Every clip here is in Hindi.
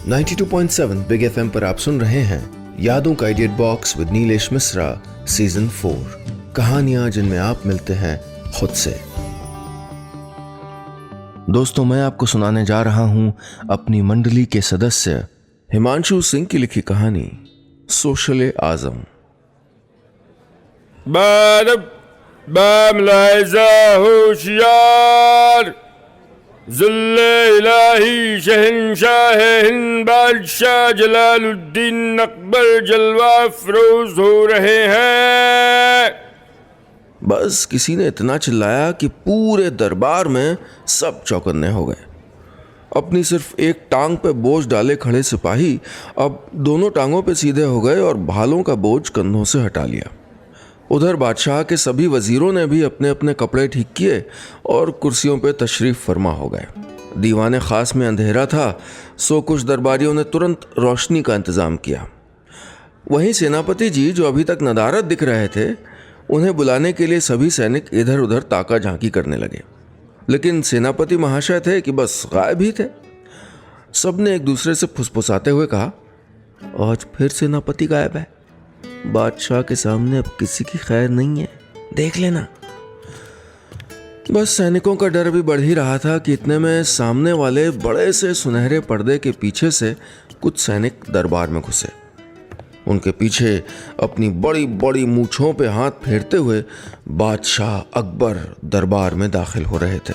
92.7 बिग एफएम पर आप सुन रहे हैं यादों का idiot box with Nilesh Mishra season 4। कहानियां जिनमें आप मिलते हैं खुद से। दोस्तों, मैं आपको सुनाने जा रहा हूं अपनी मंडली के सदस्य हिमांशु सिंह की लिखी कहानी सोशल आजम। होशियार इलाही शहंशाह हिंद बादशाह जलालुद्दीन अकबर जलवा अफरोज हो रहे हैं। बस किसी ने इतना चिल्लाया कि पूरे दरबार में सब चौकन्ने हो गए। अपनी सिर्फ एक टांग पे बोझ डाले खड़े सिपाही अब दोनों टांगों पे सीधे हो गए और भालों का बोझ कंधों से हटा लिया। उधर बादशाह के सभी वजीरों ने भी अपने अपने कपड़े ठीक किए और कुर्सियों पे तशरीफ फरमा हो गए। दीवाने खास में अंधेरा था, सो कुछ दरबारियों ने तुरंत रोशनी का इंतजाम किया। वहीं सेनापति जी, जो अभी तक नदारद दिख रहे थे, उन्हें बुलाने के लिए सभी सैनिक इधर उधर ताका झांकी करने लगे, लेकिन सेनापति महाशय थे कि बस गायब ही थे। सबने एक दूसरे से फुसफुसाते हुए कहा, आज फिर सेनापति गायब है। बादशाह के सामने अब किसी की खैर नहीं है, देख लेना। बस सैनिकों का डर भी बढ़ ही रहा था कि इतने में सामने वाले बड़े से सुनहरे पर्दे के पीछे से कुछ सैनिक दरबार में घुसे। उनके पीछे अपनी बड़ी बड़ी मूंछों पे हाथ फेरते हुए बादशाह अकबर दरबार में दाखिल हो रहे थे।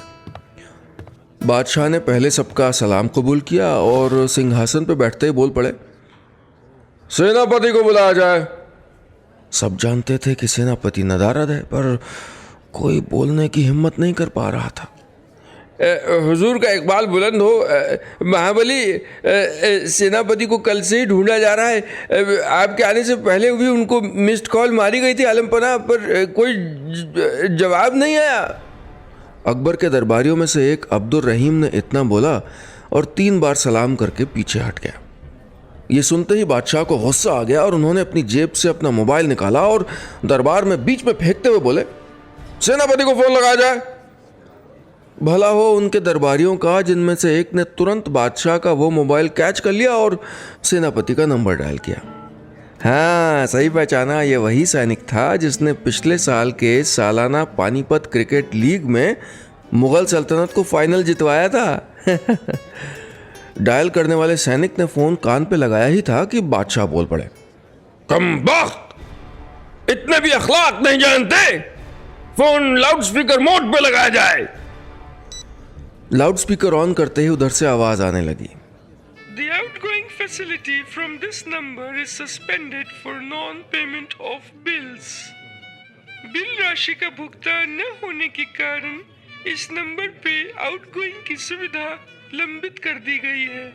बादशाह ने पहले सबका सलाम कबूल किया और सिंहासन पर बैठते ही बोल पड़े, सेनापति को बुलाया जाए। सब जानते थे कि सेनापति नदारद है, पर कोई बोलने की हिम्मत नहीं कर पा रहा था। हुजूर का इकबाल बुलंद हो। महाबली, सेनापति को कल से ही ढूंढा जा रहा है। आपके आने से पहले भी उनको मिस्ड कॉल मारी गई थी आलमपना, पर कोई जवाब नहीं आया। अकबर के दरबारियों में से एक अब्दुल रहीम ने इतना बोला और 3 बार सलाम करके पीछे हट गया। ये सुनते ही बादशाह को गुस्सा आ गया और उन्होंने अपनी जेब से अपना मोबाइल निकाला और दरबार में बीच में फेंकते हुए बोले, सेनापति को फोन लगाया जाए। भला हो उनके दरबारियों का, जिनमें से एक ने तुरंत बादशाह का वो मोबाइल कैच कर लिया और सेनापति का नंबर डायल किया। हाँ, सही पहचाना, ये वही सैनिक था जिसने पिछले साल के सालाना पानीपत क्रिकेट लीग में मुगल सल्तनत को फाइनल जितवाया था। डायल करने वाले सैनिक ने फोन कान पे लगाया ही था कि बादशाह बोल पड़े, कमबख्त, इतने भी अखलाक नहीं जानते। फोन लाउडस्पीकर मोड पे लगाया जाए। लाउडस्पीकर ऑन करते ही उधर से आवाज आने लगी, The outgoing facility from this number is suspended for non-payment of bills. Bill राशि का भुगतान न होने के कारण इस नंबर पे आउटगोइंग की सुविधा लंबित कर दी गई है।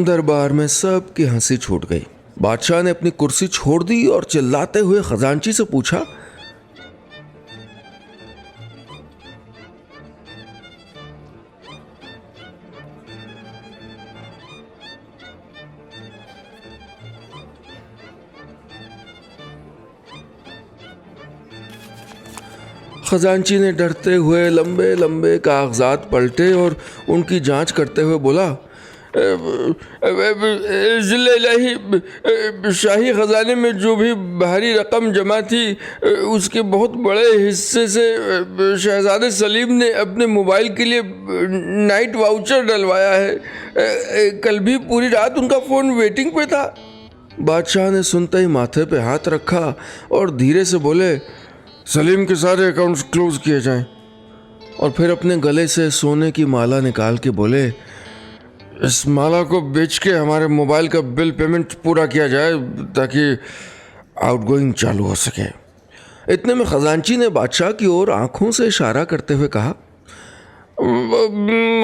दरबार में सब की हंसी छूट गई। बादशाह ने अपनी कुर्सी छोड़ दी और चिल्लाते हुए खजांची से पूछा, खजांची ने डरते हुए लंबे लंबे कागजात पलटे और उनकी जांच करते हुए बोला, शाही खजाने में जो भी भारी रकम जमा थी, उसके बहुत बड़े हिस्से से शहजादे सलीम ने अपने मोबाइल के लिए नाइट वाउचर डलवाया है। कल भी पूरी रात उनका फ़ोन वेटिंग पे था। बादशाह ने सुनते ही माथे पे हाथ रखा और धीरे से बोले, सलीम के सारे अकाउंट्स क्लोज किए जाएं। और फिर अपने गले से सोने की माला निकाल के बोले, इस माला को बेच के हमारे मोबाइल का बिल पेमेंट पूरा किया जाए ताकि आउटगोइंग चालू हो सके। इतने में खजांची ने बादशाह की ओर आंखों से इशारा करते हुए कहा,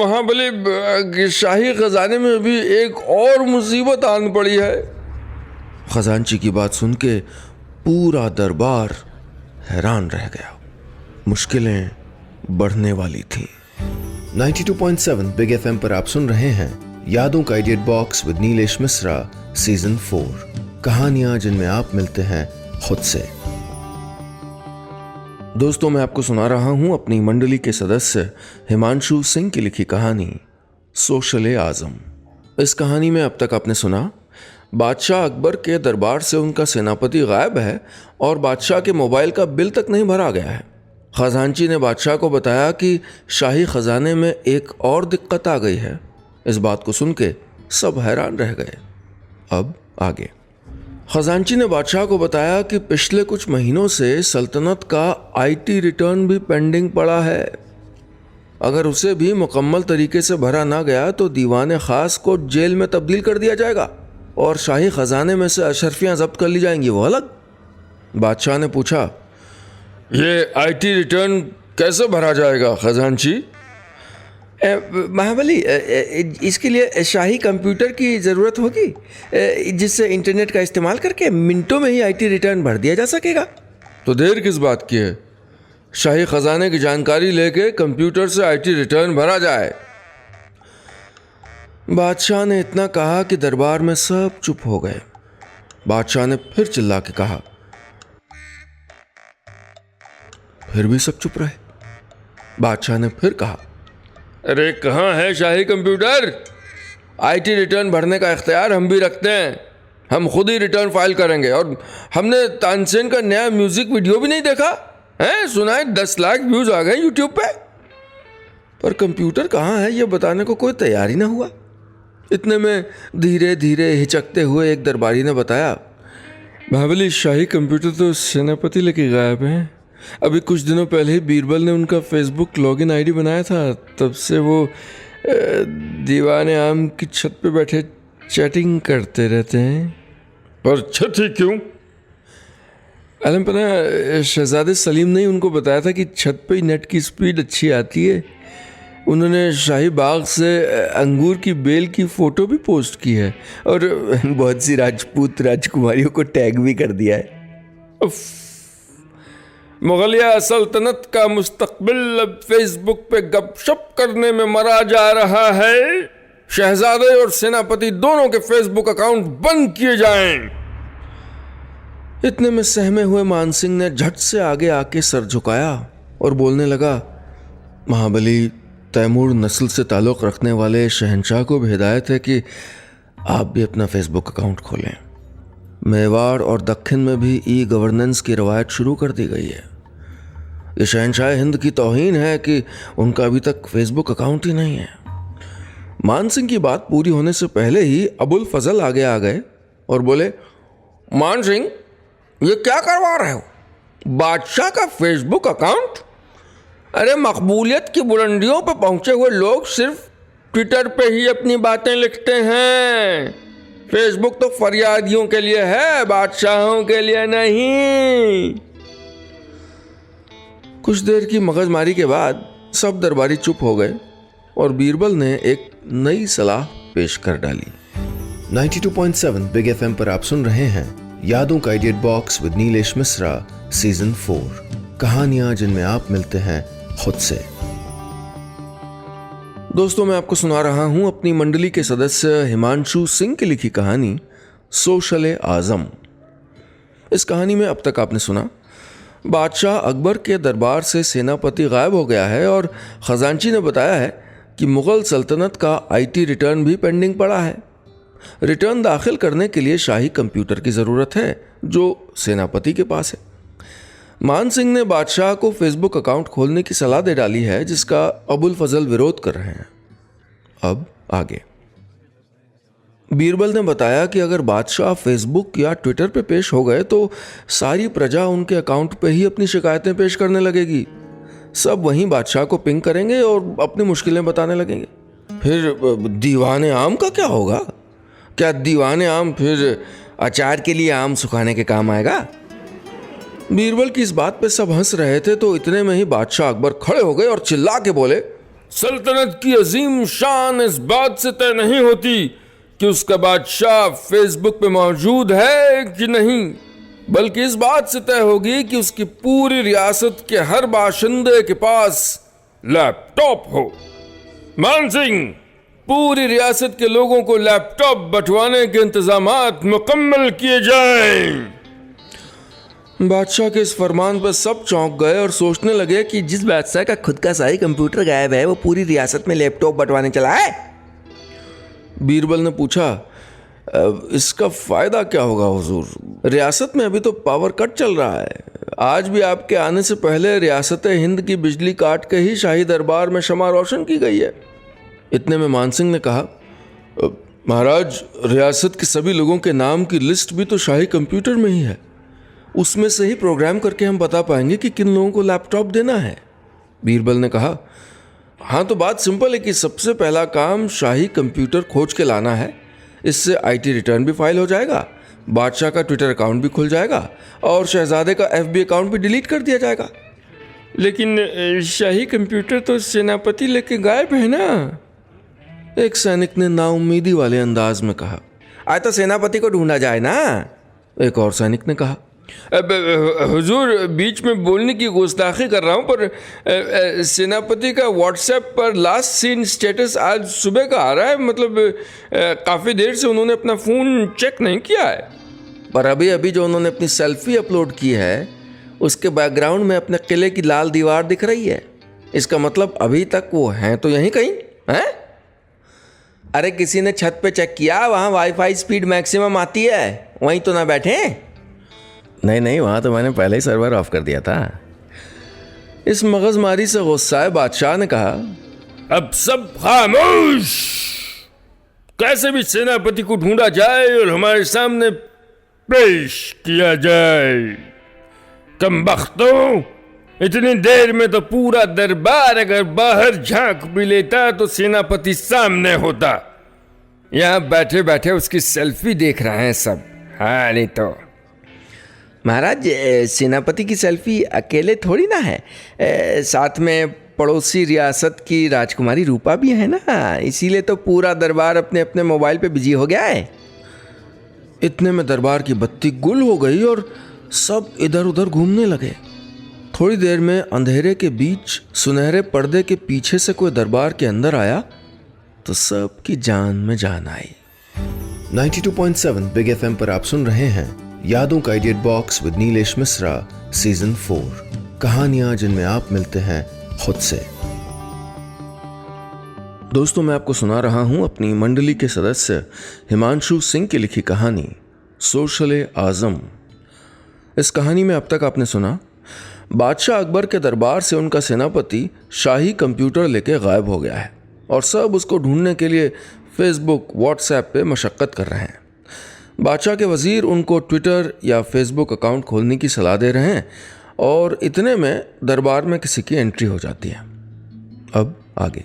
महाबली, शाही खजाने में भी एक और मुसीबत आन पड़ी है। खजांची की बात सुन के पूरा दरबार हैरान रह गया। मुश्किलें बढ़ने वाली थी। 92.7 बिग एफएम पर आप सुन रहे हैं यादों का idiot box with Nilesh Mishra season 4। कहानियां जिनमें आप मिलते हैं खुद से। दोस्तों, मैं आपको सुना रहा हूं अपनी मंडली के सदस्य हिमांशु सिंह की लिखी कहानी सोशल आजम। इस कहानी में अब तक आपने सुना, बादशाह अकबर के दरबार से उनका सेनापति गायब है और बादशाह के मोबाइल का बिल तक नहीं भरा गया है। खजांची ने बादशाह को बताया कि शाही खजाने में एक और दिक्कत आ गई है। इस बात को सुन के सब हैरान रह गए। अब आगे। खजांची ने बादशाह को बताया कि पिछले कुछ महीनों से सल्तनत का आईटी रिटर्न भी पेंडिंग पड़ा है। अगर उसे भी मुकम्मल तरीके से भरा ना गया तो दीवान खास को जेल में तब्दील कर दिया जाएगा और शाही खजाने में से अशरफियाँ जब्त कर ली जाएंगी, वो अलग। बादशाह ने पूछा, ये आईटी रिटर्न कैसे भरा जाएगा खजांची? महाबली, इसके लिए शाही कंप्यूटर की ज़रूरत होगी जिससे इंटरनेट का इस्तेमाल करके मिनटों में ही आईटी रिटर्न भर दिया जा सकेगा। तो देर किस बात की है? शाही खजाने की जानकारी लेके कंप्यूटर से आईटी रिटर्न भरा जाए। बादशाह ने इतना कहा कि दरबार में सब चुप हो गए। बादशाह ने फिर चिल्ला के कहा, फिर भी सब चुप रहे। बादशाह ने फिर कहा, अरे कहाँ है शाही कंप्यूटर? आईटी रिटर्न भरने का इख्तियार हम भी रखते हैं। हम खुद ही रिटर्न फाइल करेंगे। और हमने तानसेन का नया म्यूजिक वीडियो भी नहीं देखा है? सुना है 10 लाख व्यूज आ गए यूट्यूब पे। पर कंप्यूटर कहाँ है ये बताने को कोई तैयार ही ना हुआ। इतने में धीरे धीरे हिचकते हुए एक दरबारी ने बताया, महाबली, शाही कंप्यूटर तो सेनापति लेके गायब हैं। अभी कुछ दिनों पहले ही बीरबल ने उनका फेसबुक लॉगिन आईडी बनाया था, तब से वो दीवाने आम की छत पे बैठे चैटिंग करते रहते हैं। पर छत ही क्यों? आलमपना शहजादे सलीम ने उनको बताया था कि छत पे ही नेट की स्पीड अच्छी आती है। उन्होंने शाही बाग से अंगूर की बेल की फ़ोटो भी पोस्ट की है और बहुत सी राजपूत राजकुमारियों को टैग भी कर दिया है। मुगलिया सल्तनत का मुस्तकबिल अब फेसबुक पे गपशप करने में मरा जा रहा है। शहजादे और सेनापति दोनों के फेसबुक अकाउंट बंद किए जाएं। इतने में सहमे हुए मानसिंह ने झट से आगे आके सर झुकाया और बोलने लगा, महाबली, तैमूर नस्ल से ताल्लुक़ रखने वाले शहंशाह को भी हिदायत है कि आप भी अपना फेसबुक अकाउंट खोलें। मेवाड़ और दक्खन में भी ई गवर्नेंस की रवायत शुरू कर दी गई है। ये शहंशाह हिंद की तौहीन है कि उनका अभी तक फेसबुक अकाउंट ही नहीं है। मानसिंह की बात पूरी होने से पहले ही अबुल फजल आगे आ गए और बोले, मानसिंह, ये क्या करवा रहे हो? बादशाह का फेसबुक अकाउंट? अरे मकबूलियत की बुलंदियों पर पहुंचे हुए लोग सिर्फ ट्विटर पे ही अपनी बातें लिखते हैं। फेसबुक तो फरियादियों के लिए है, बादशाहों के लिए नहीं। कुछ देर की मगजमारी के बाद सब दरबारी चुप हो गए और बीरबल ने एक नई सलाह पेश कर डाली। 92.7 बिग FM पर आप सुन रहे हैं यादों का edit box with Nilesh Mishra season 4, कहानियां जिनमें आप मिलते हैं खुद से। दोस्तों, मैं आपको सुना रहा हूं अपनी मंडली के सदस्य हिमांशु सिंह की लिखी कहानी सोशल आजम। इस कहानी में अब तक आपने सुना, बादशाह अकबर के दरबार से सेनापति गायब हो गया है और खजांची ने बताया है कि मुग़ल सल्तनत का आईटी रिटर्न भी पेंडिंग पड़ा है। रिटर्न दाखिल करने के लिए शाही कंप्यूटर की ज़रूरत है जो सेनापति के पास है। मान सिंह ने बादशाह को फेसबुक अकाउंट खोलने की सलाह दे डाली है जिसका अबुल फजल विरोध कर रहे हैं। अब आगे। बीरबल ने बताया कि अगर बादशाह फेसबुक या ट्विटर पे पेश हो गए तो सारी प्रजा उनके अकाउंट पे ही अपनी शिकायतें पेश करने लगेगी। सब वहीं बादशाह को पिंग करेंगे और अपनी मुश्किलें बताने लगेंगे। फिर दीवाने आम का क्या होगा? क्या दीवाने आम फिर अचार के लिए आम सुखाने के काम आएगा? बीरबल की इस बात पे सब हंस रहे थे तो इतने में ही बादशाह अकबर खड़े हो गए और चिल्ला के बोले, सल्तनत की अजीम शान इस बात से तय नहीं होती कि उसका बादशाह फेसबुक पे मौजूद है कि नहीं, बल्कि इस बात से तय होगी कि उसकी पूरी रियासत के हर बाशिंदे के पास लैपटॉप हो। मान सिंह, पूरी रियासत के लोगों को लैपटॉप बंटवाने के इंतजामात मुकम्मल किए जाएं। बादशाह के इस फरमान पर सब चौंक गए और सोचने लगे कि जिस बादशाह का खुद का शाही कंप्यूटर गायब है वो पूरी रियासत में लैपटॉप बंटवाने चला है। बीरबल ने पूछा, इसका फ़ायदा क्या होगा हुजूर? रियासत में अभी तो पावर कट चल रहा है। आज भी आपके आने से पहले रियासत हिंद की बिजली काट के ही शाही दरबार में शमा रोशन की गई है। इतने में मानसिंह ने कहा, महाराज, रियासत के सभी लोगों के नाम की लिस्ट भी तो शाही कंप्यूटर में ही है। उसमें से ही प्रोग्राम करके हम बता पाएंगे कि किन लोगों को लैपटॉप देना है। बीरबल ने कहा, हाँ तो बात सिंपल है कि सबसे पहला काम शाही कंप्यूटर खोज के लाना है। इससे आईटी रिटर्न भी फाइल हो जाएगा, बादशाह का ट्विटर अकाउंट भी खुल जाएगा और शहजादे का एफबी अकाउंट भी डिलीट कर दिया जाएगा। लेकिन शाही कंप्यूटर तो सेनापति लेके गायब है ना, एक सैनिक ने नाउम्मीदी वाले अंदाज में कहा। आज तो सेनापति को ढूंढा जाए ना, एक और सैनिक ने कहा। अब हुजूर, बीच में बोलने की गुस्ताखी कर रहा हूँ, पर सेनापति का व्हाट्सएप पर लास्ट सीन स्टेटस आज सुबह का आ रहा है। मतलब काफ़ी देर से उन्होंने अपना फ़ोन चेक नहीं किया है। पर अभी अभी जो उन्होंने अपनी सेल्फी अपलोड की है उसके बैकग्राउंड में अपने किले की लाल दीवार दिख रही है। इसका मतलब अभी तक वो हैं तो यहीं कहीं हैं। अरे किसी ने छत पे चेक किया, वहाँ वाईफाई स्पीड मैक्सिमम आती है, वहीं तो ना बैठे? नहीं, वहाँ तो मैंने पहले ही सर्वर ऑफ कर दिया था। इस मगजमारी से गुस्साए बादशाह ने कहा, अब सब खामोश। कैसे भी सेनापति को ढूंढा जाए और हमारे सामने पेश किया जाए। कमबख्तों, इतनी देर में तो पूरा दरबार अगर बाहर झांक भी लेता तो सेनापति सामने होता। यहाँ बैठे बैठे उसकी सेल्फी देख रहे हैं सब। हाँ नहीं तो महाराज, सेनापति की सेल्फी अकेले थोड़ी ना है, साथ में पड़ोसी रियासत की राजकुमारी रूपा भी है ना, इसीलिए तो पूरा दरबार अपने अपने मोबाइल पे बिजी हो गया है। इतने में दरबार की बत्ती गुल हो गई और सब इधर उधर घूमने लगे। थोड़ी देर में अंधेरे के बीच सुनहरे पर्दे के पीछे से कोई दरबार के अंदर आया तो सब की जान में जान आई। 92.7 बिग एफएम पर आप सुन रहे हैं यादों का idiot box with Nilesh Mishra season 4, कहानियां जिनमें आप मिलते हैं खुद से। दोस्तों, मैं आपको सुना रहा हूं अपनी मंडली के सदस्य हिमांशु सिंह की लिखी कहानी सोशल आजम। इस कहानी में अब तक आपने सुना, बादशाह अकबर के दरबार से उनका सेनापति शाही कंप्यूटर लेके गायब हो गया है और सब उसको ढूंढने के लिए फेसबुक, व्हाट्सएप पे मशक्कत कर रहे हैं। बादशाह के वजीर उनको ट्विटर या फेसबुक अकाउंट खोलने की सलाह दे रहे हैं और इतने में दरबार में किसी की एंट्री हो जाती है। अब आगे।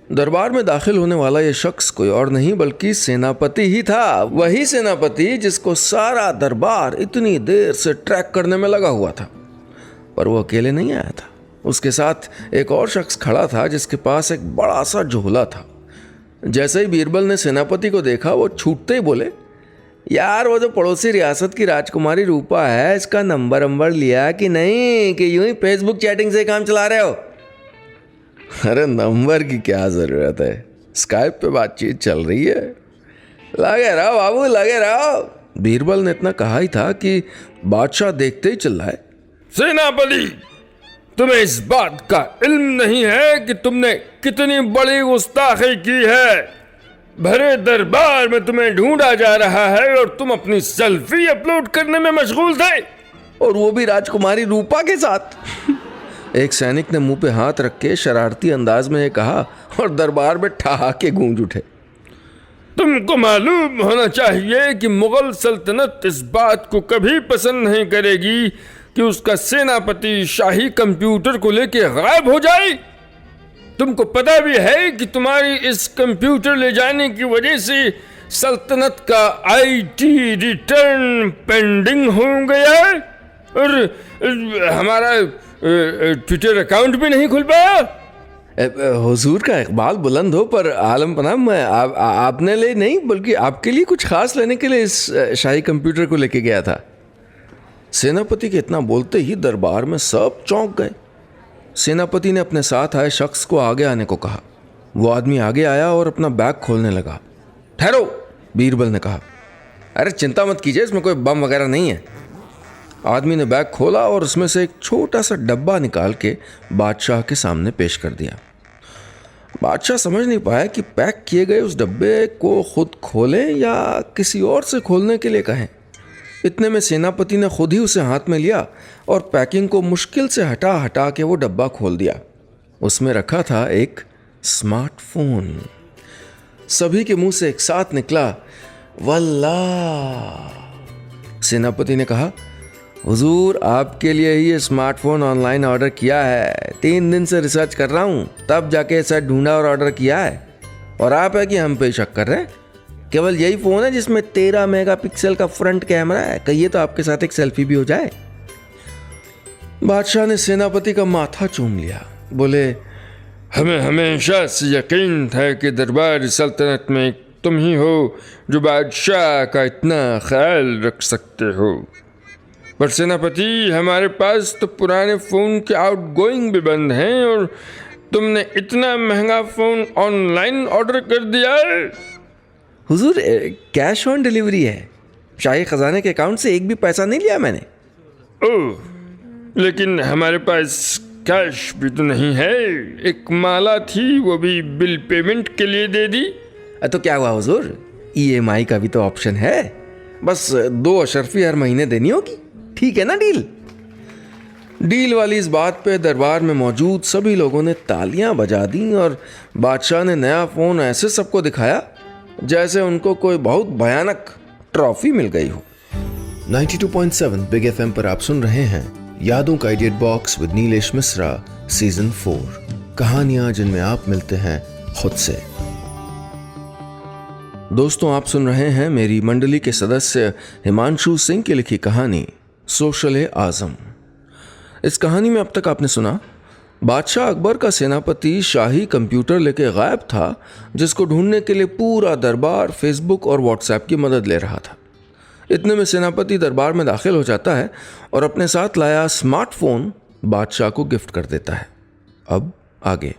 दरबार में दाखिल होने वाला ये शख्स कोई और नहीं बल्कि सेनापति ही था। वही सेनापति जिसको सारा दरबार इतनी देर से ट्रैक करने में लगा हुआ था। पर वो अकेले नहीं आया था, उसके साथ एक और शख्स खड़ा था जिसके पास एक बड़ा सा झोला था। जैसे ही बीरबल ने सेनापति को देखा वो छूटते ही बोले, यार वो जो पड़ोसी रियासत की राजकुमारी रूपा है, इसका नंबर लिया कि नहीं, कि यूं ही फेसबुक चैटिंग से काम चला रहे हो? अरे नंबर की क्या जरूरत है, स्काइप पे बातचीत चल रही है, लगे रहो बाबू लगे रहो। बीरबल ने इतना कहा ही था कि बादशाह देखते ही चिल्लाए, सेनापति, तुम्हें इस बात का इल्म नहीं है कि तुमने कितनी बड़ी गुस्ताखी की है। भरे दरबार में तुम्हें ढूंढा जा रहा है और तुम अपनी सेल्फी अपलोड करने में मशगूल थे, और वो भी राजकुमारी रूपा के साथ। एक सैनिक ने मुंह पे हाथ रख के शरारती अंदाज में ये कहा और दरबार में ठहाके गूंज उठे। तुमको मालूम होना चाहिए कि मुगल सल्तनत इस बात को कभी पसंद नहीं करेगी कि उसका सेनापति शाही कंप्यूटर को लेके गायब हो जाए। तुमको पता भी है कि तुम्हारी इस कंप्यूटर ले जाने की वजह से सल्तनत का आईटी रिटर्न पेंडिंग हो गया और हमारा ट्विटर अकाउंट भी नहीं खुल पाया। हुजूर का इकबाल बुलंद हो, पर आलम पनाह मैं आपने ले नहीं बल्कि आपके लिए कुछ खास लेने के लिए इस शाही कंप्यूटर को लेके गया था। सेनापति के इतना बोलते ही दरबार में सब चौंक गए। सेनापति ने अपने साथ आए शख्स को आगे आने को कहा। वो आदमी आगे आया और अपना बैग खोलने लगा। ठहरो, बीरबल ने कहा। अरे चिंता मत कीजिए, इसमें कोई बम वगैरह नहीं है। आदमी ने बैग खोला और उसमें से एक छोटा सा डब्बा निकाल के बादशाह के सामने पेश कर दिया। बादशाह समझ नहीं पाया कि पैक किए गए उस डब्बे को खुद खोलें या किसी और से खोलने के लिए कहें। इतने में सेनापति ने खुद ही उसे हाथ में लिया और पैकिंग को मुश्किल से हटा हटा के वो डब्बा खोल दिया। उसमें रखा था एक स्मार्टफोन। सभी के मुंह से एक साथ निकला, वल्लाह। सेनापति ने कहा, हुजूर आपके लिए ही ये स्मार्टफोन ऑनलाइन ऑर्डर किया है। 3 दिन से रिसर्च कर रहा हूँ, तब जाके सेट ढूंढा और ऑर्डर किया है। और आप है कि हम पे शक कर रहे हैं? केवल यही फ़ोन है जिसमें 13 मेगापिक्सल का फ्रंट कैमरा है। कहिए तो आपके साथ एक सेल्फी भी हो जाए। बादशाह ने सेनापति का माथा चूम लिया। बोले, हमें हमेशा से यकीन था कि दरबार सल्तनत में तुम ही हो जो बादशाह का इतना ख्याल रख सकते हो। पर सेनापति, हमारे पास तो पुराने फ़ोन के आउटगोइंग भी बंद हैं और तुमने इतना महंगा फ़ोन ऑनलाइन ऑर्डर कर दिया है। हुजूर कैश ऑन डिलीवरी है। शाही खजाने के अकाउंट से एक भी पैसा नहीं लिया मैंने। ओह, लेकिन हमारे पास कैश भी तो नहीं है। एक माला थी, वो भी बिल पेमेंट के लिए दे दी। तो क्या हुआ हुजूर, EMI का भी तो ऑप्शन है। बस 2 अशर्फी हर महीने देनी होगी। ठीक है ना डील? डील वाली इस बात पे दरबार में मौजूद सभी लोगों ने तालियां बजा दी और बादशाह ने नया फ़ोन ऐसे सबको दिखाया जैसे उनको कोई बहुत भयानक ट्रॉफी मिल गई हो। 92.7 बिग FM पर आप सुन रहे हैं यादों का idiot box with Nilesh Mishra season 4, कहानियां जिनमें आप मिलते हैं खुद से। दोस्तों, आप सुन रहे हैं मेरी मंडली के सदस्य हिमांशु सिंह की लिखी कहानी सोशल-ए-आज़म। इस कहानी में अब तक आपने सुना, बादशाह अकबर का सेनापति शाही कंप्यूटर लेके गायब था जिसको ढूंढने के लिए पूरा दरबार फेसबुक और व्हाट्सएप की मदद ले रहा था। इतने में सेनापति दरबार में दाखिल हो जाता है और अपने साथ लाया स्मार्टफोन बादशाह को गिफ्ट कर देता है। अब आगे।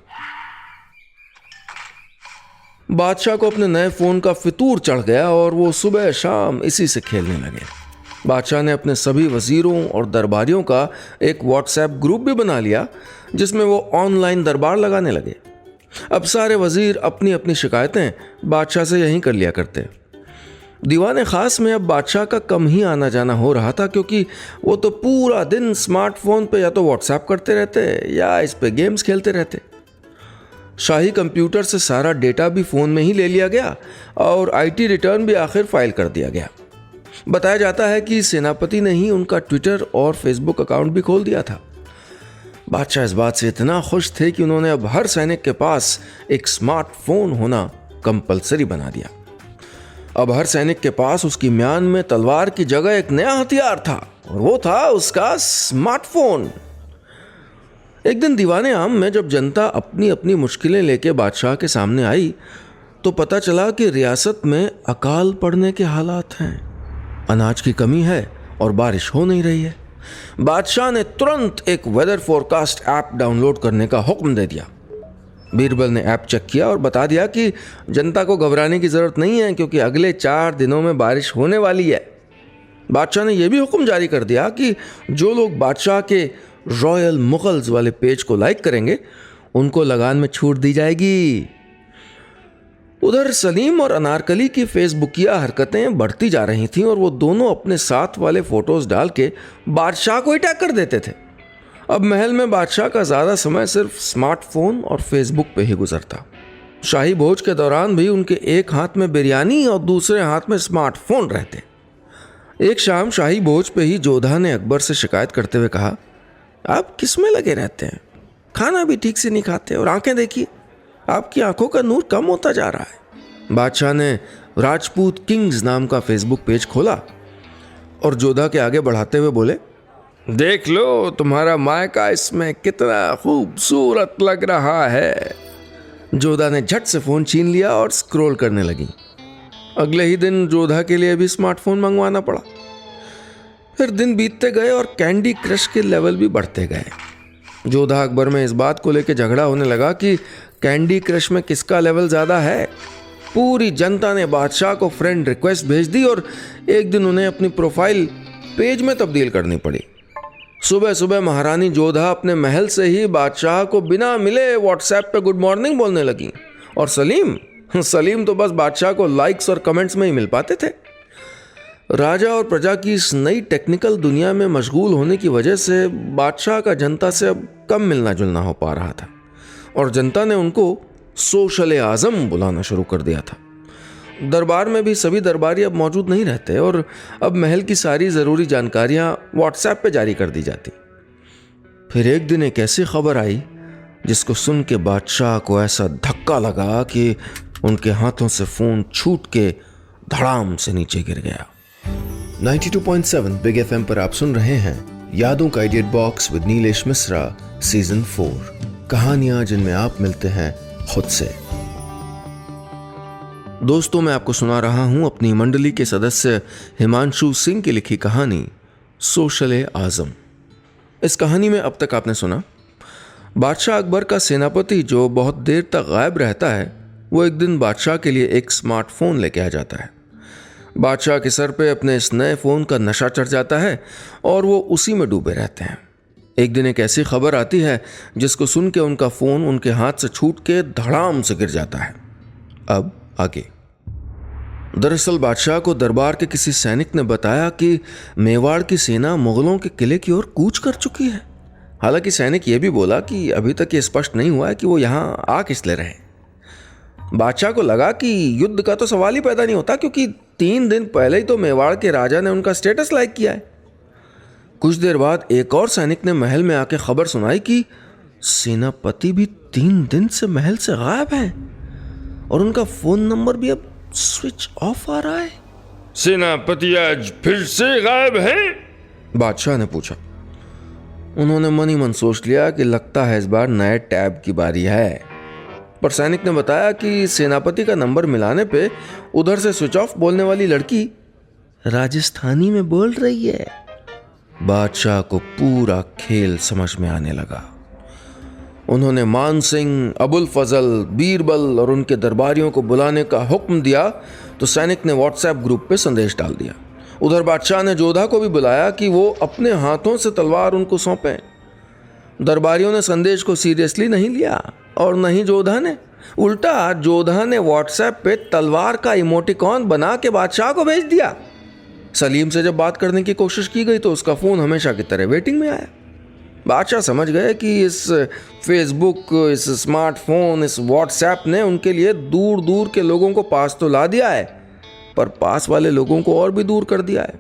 बादशाह को अपने नए फ़ोन का फितूर चढ़ गया और वो सुबह शाम इसी से खेलने लगे। बादशाह ने अपने सभी वज़ीरों और दरबारियों का एक व्हाट्सएप ग्रुप भी बना लिया जिसमें वो ऑनलाइन दरबार लगाने लगे। अब सारे वज़ीर अपनी अपनी शिकायतें बादशाह से यहीं कर लिया करते। दीवाने ख़ास में अब बादशाह का कम ही आना जाना हो रहा था क्योंकि वो तो पूरा दिन स्मार्टफोन पे या तो व्हाट्सएप करते रहते या इस पे गेम्स खेलते रहते। शाही कंप्यूटर से सारा डेटा भी फ़ोन में ही ले लिया गया और IT रिटर्न भी आखिर फाइल कर दिया गया। बताया जाता है कि सेनापति ने ही उनका ट्विटर और फेसबुक अकाउंट भी खोल दिया था। बादशाह इस बात से इतना खुश थे कि उन्होंने अब हर सैनिक के पास एक स्मार्टफोन होना कंपलसरी बना दिया। अब हर सैनिक के पास उसकी म्यान में तलवार की जगह एक नया हथियार था और वो था उसका स्मार्टफोन। एक दिन दीवाने आम में जब जनता अपनी अपनी मुश्किलें लेके बादशाह के सामने आई तो पता चला कि रियासत में अकाल पड़ने के हालात हैं, अनाज की कमी है और बारिश हो नहीं रही है। बादशाह ने तुरंत एक वेदर फोरकास्ट ऐप डाउनलोड करने का हुक्म दे दिया। बीरबल ने ऐप चेक किया और बता दिया कि जनता को घबराने की ज़रूरत नहीं है क्योंकि अगले 4 दिनों में बारिश होने वाली है। बादशाह ने यह भी हुक्म जारी कर दिया कि जो लोग बादशाह के रॉयल मुगल्स वाले पेज को लाइक करेंगे उनको लगान में छूट दी जाएगी। उधर सलीम और अनारकली की फेसबुकिया हरकतें बढ़ती जा रही थीं और वो दोनों अपने साथ वाले फोटोज डाल के बादशाह को ही टैग कर देते थे। अब महल में बादशाह का ज़्यादा समय सिर्फ स्मार्टफोन और फेसबुक पे ही गुजरता। शाही भोज के दौरान भी उनके एक हाथ में बिरयानी और दूसरे हाथ में स्मार्टफोन रहते। एक शाम शाही भोज पे ही जोधा ने अकबर से शिकायत करते हुए कहा, आप किस में लगे रहते हैं? खाना भी ठीक से नहीं खाते और आंखें देखिए, आपकी आंखों का नूर कम होता जा रहा है। बादशाह ने राजपूत किंग्स नाम का फेसबुक पेज खोला और जोधा के आगे बढ़ाते हुए बोले, देख लो तुम्हारा मायका इसमें कितना खूबसूरत लग रहा है। जोधा ने झट से फ़ोन छीन लिया और स्क्रॉल करने लगी। अगले ही दिन जोधा के लिए भी स्मार्टफोन मंगवाना पड़ा। फिर दिन बीतते गए और कैंडी क्रश के लेवल भी बढ़ते गए। जोधा अकबर में इस बात को लेकर झगड़ा होने लगा कि कैंडी क्रश में किसका लेवल ज़्यादा है। पूरी जनता ने बादशाह को फ्रेंड रिक्वेस्ट भेज दी और एक दिन उन्हें अपनी प्रोफाइल पेज में तब्दील करनी पड़ी। सुबह सुबह महारानी जोधा अपने महल से ही बादशाह को बिना मिले व्हाट्सएप पे गुड मॉर्निंग बोलने लगी। और सलीम तो बस बादशाह को लाइक्स और कमेंट्स में ही मिल पाते थे। राजा और प्रजा की इस नई टेक्निकल दुनिया में मशगूल होने की वजह से बादशाह का जनता से अब कम मिलना जुलना हो पा रहा था और जनता ने उनको सोशल आज़म बुलाना शुरू कर दिया था। दरबार में भी सभी दरबारी अब मौजूद नहीं रहते और अब महल की सारी ज़रूरी जानकारियाँ व्हाट्सएप पे जारी कर दी जाती। फिर एक दिन एक ऐसी खबर आई जिसको सुन के बादशाह को ऐसा धक्का लगा कि उनके हाथों से फ़ोन छूट के धड़ाम से नीचे गिर गया। 92.7 बिग FM पर आप सुन रहे हैं यादों का idiot box with Nilesh Mishra season 4, कहानियां जिनमें आप मिलते हैं खुद से। दोस्तों, मैं आपको सुना रहा हूं अपनी मंडली के सदस्य हिमांशु सिंह की लिखी कहानी सोशल आज़म। इस कहानी में अब तक आपने सुना बादशाह अकबर का सेनापति जो बहुत देर तक गायब रहता है, वो एक दिन बादशाह के लिए एक स्मार्टफोन लेके आ जाता है। बादशाह के सर पे अपने इस नए फ़ोन का नशा चढ़ जाता है और वो उसी में डूबे रहते हैं। एक दिन एक ऐसी खबर आती है जिसको सुन के उनका फ़ोन उनके हाथ से छूट के धड़ाम से गिर जाता है। अब आगे। दरअसल बादशाह को दरबार के किसी सैनिक ने बताया कि मेवाड़ की सेना मुगलों के किले की ओर कूच कर चुकी है। हालांकि सैनिक ये भी बोला कि अभी तक ये स्पष्ट नहीं हुआ है कि वो यहाँ आ किस ले रहे। बादशाह को लगा कि युद्ध का तो सवाल ही पैदा नहीं होता, क्योंकि 3 दिन पहले ही तो मेवाड़ के राजा ने उनका स्टेटस लाइक किया है। कुछ देर बाद एक और सैनिक ने महल में आके खबर सुनाई कि सेनापति भी 3 दिन से महल से गायब है और उनका फोन नंबर भी अब स्विच ऑफ आ रहा है। सेनापति आज फिर से गायब है? बादशाह ने पूछा। उन्होंने मन ही मन सोच लिया कि लगता है इस बार नए टैब की बारी है। पर सैनिक ने बताया कि सेनापति का नंबर मिलाने पे उधर से स्विच ऑफ बोलने वाली लड़की राजस्थानी में बोल रही है। बादशाह को पूरा खेल समझ में आने लगा। उन्होंने मान सिंह, अबुल फजल, बीरबल और उनके दरबारियों को बुलाने का हुक्म दिया तो सैनिक ने व्हाट्सएप ग्रुप पे संदेश डाल दिया। उधर बादशाह ने जोधा को भी बुलाया कि वो अपने हाथों से तलवार उनको सौंपें। दरबारियों ने संदेश को सीरियसली नहीं लिया और नहीं जोधा ने। उल्टा जोधा ने व्हाट्सएप पे तलवार का इमोटिकॉन बना के बादशाह को भेज दिया। सलीम से जब बात करने की कोशिश की गई तो उसका फ़ोन हमेशा की तरह वेटिंग में आया। बादशाह समझ गए कि इस फेसबुक, इस स्मार्टफोन, इस व्हाट्सएप ने उनके लिए दूर दूर के लोगों को पास तो ला दिया है, पर पास वाले लोगों को और भी दूर कर दिया है।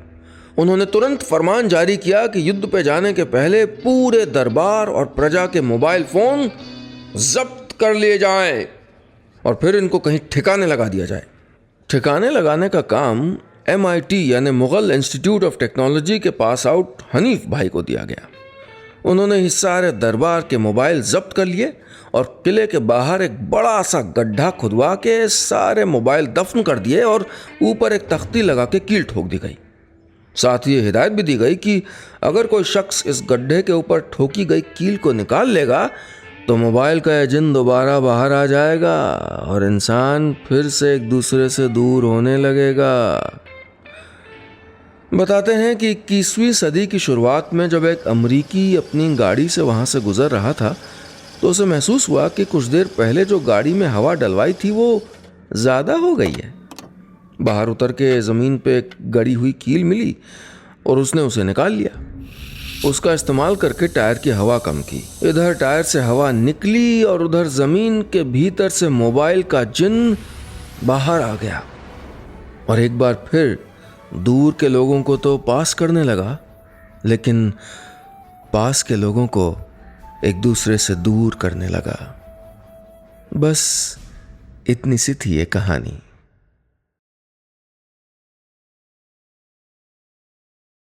उन्होंने तुरंत फरमान जारी किया कि युद्ध पे जाने के पहले पूरे दरबार और प्रजा के मोबाइल फ़ोन जब्त कर लिए जाएं और फिर इनको कहीं ठिकाने लगा दिया जाए। ठिकाने लगाने का काम MIT यानी मुगल इंस्टीट्यूट ऑफ टेक्नोलॉजी के पास आउट हनीफ भाई को दिया गया। उन्होंने ही सारे दरबार के मोबाइल जब्त कर लिए और किले के बाहर एक बड़ा सा गड्ढा खुदवा के सारे मोबाइल दफन कर दिए और ऊपर एक तख्ती लगा के कील ठोक दी गई। साथ ही हिदायत भी दी गई कि अगर कोई शख्स इस गड्ढे के ऊपर ठोकी गई कील को निकाल लेगा तो मोबाइल का एजेंट दोबारा बाहर आ जाएगा और इंसान फिर से एक दूसरे से दूर होने लगेगा। बताते हैं कि 21वीं सदी की शुरुआत में जब एक अमरीकी अपनी गाड़ी से वहाँ से गुजर रहा था तो उसे महसूस हुआ कि कुछ देर पहले जो गाड़ी में हवा डलवाई थी वो ज़्यादा हो गई है। बाहर उतर के ज़मीन पे एक गड़ी हुई कील मिली और उसने उसे निकाल लिया। उसका इस्तेमाल करके टायर की हवा कम की। इधर टायर से हवा निकली और उधर ज़मीन के भीतर से मोबाइल का जिन बाहर आ गया और एक बार फिर दूर के लोगों को तो पास करने लगा, लेकिन पास के लोगों को एक दूसरे से दूर करने लगा। बस इतनी सी थी ये कहानी।